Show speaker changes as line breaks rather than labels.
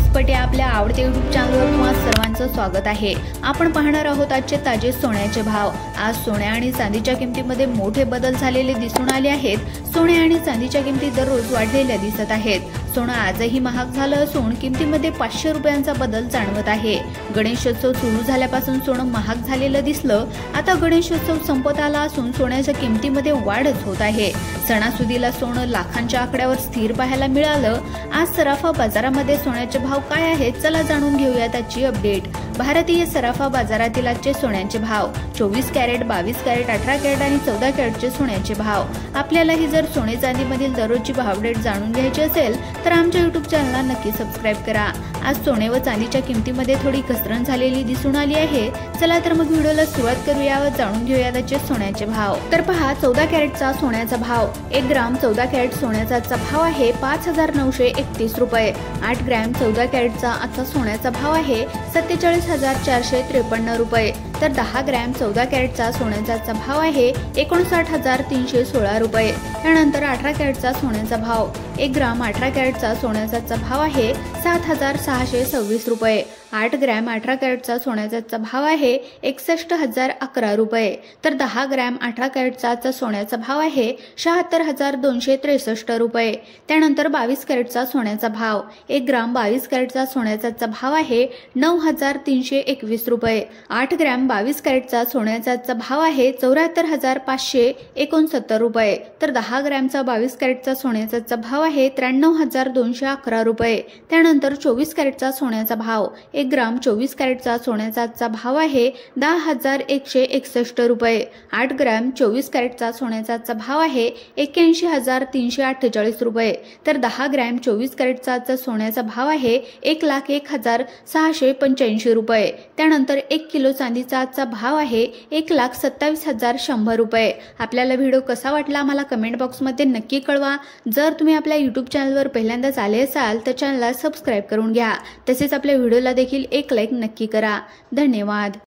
Expert या आपल्या आवडत्या YouTube चॅनलवर तुम्हा सर्वांचं स्वागत आहे। आपण पाहणार आहोत आजचे ताजे सोन्याचे भाव। आज सोन्या आणि चांदीच्या किमतीमध्ये मोठे बदल झालेले दिसून आले आहेत। सोन्या आणि चांदीच्या किमती दररोज वाढलेल्या दिसत आहेत। सोनं आजही महाग झालं असून किमतीमध्ये 500 रुपयांचा बदल जाणवत आहे। गणेशोत्सव सुरू झाल्यापासून सोनं महाग झालेलं दिसलं। आता गणेशोत्सव संपत आला असून सोन्याच्या किमतीमध्ये वाढच होत आहे। सणासुदीला सोनं लाखांच्या आकड्यावर स्थिर पाहायला मिळालं। आज सराफा बाजारामध्ये सोन्याचे भाव काय आहेत चला जाणून घेऊया त्याची अपडेट। भारतीय सराफा बाजारातील आजचे सोन्याचे भाव 24 कॅरेट, 22 कॅरेट, 18 कॅरेट आणि 14 कॅरेटचे सोन्याचे भाव। आपल्यालाही जर सोने चांदीमधील दररोजची भाव अपडेट जाणून घ्यायची असेल तर आमच्या YouTube चॅनलला नक्की सबस्क्राइब करा। आज सोने व चांदीच्या किमतीमध्ये थोडी घसरण झालेली दिसून आली आहे। चला तर मग व्हिडिओला सुरुवात करूया व जाणून घेऊया त्याचे सोन्याचे भाव। तर पहा 14 कॅरेटचा सोन्याचा भाव 1 ग्राम 14 कॅरेट सोन्याचा भाव आहे 5931 रुपये। 8 ग्रॅम 14 कॅरेटचा आजचा सोन्याचा भाव आहे 47453 रुपये। तर 10 ग्रॅम 14 कॅरेटचा सोन्याचा भाव आहे 59316 रुपये। त्यानंतर 18 कॅरेटचा सोन्याचा भाव 1 ग्राम 18 कॅरेटचा सोन्याचा भाव आहे 7626 रुपये। 8 ग्रॅम 18 कॅरेटचा सोन्याचा भाव आहे 61011 रुपये। तर 10 ग्रॅम 18 कॅरेटचा सोन्याचा भाव आहे 76263 रुपये। त्यानंतर 22 कॅरेटचा सोन्याचा भाव 1 ग्राम 22 कॅरेटचा सोन्याचा भाव आहे 9321 रुपये। 8 ग्रॅम 22 कॅरेटचा सोन्याचा भाव आहे 74569 रुपये। तर 10 ग्रॅमचा 22 कॅरेटचा सोन्याचा भाव आहे 93211 रुपये। त्यानंतर 24 कॅरेटचा सोन्याचा भाव 1 ग्राम 24 कॅरेटचा सोन्याचा भाव आहे 10161 रुपये। 8 ग्रॅम 24 कॅरेटचा सोन्याचा भाव आहे 81348 रुपये। तर 10 ग्रॅम 24 कॅरेटचा सोन्याचा भाव आहे 1,01,685 रुपये। त्यानंतर 1 किलो चांदीचा भाव आहे 1,27,100 रुपये। आपल्याला व्हिडिओ कसा वाटला आम्हाला कमेंट बॉक्समध्ये नक्की कळवा। जर तुम्ही आपल्या YouTube चॅनलवर पहिल्यांदाच आले असाल तर चॅनलला सबस्क्राइब करून घ्या। तसेच आपल्या व्हिडिओला देखील एक लाईक नक्की करा। धन्यवाद।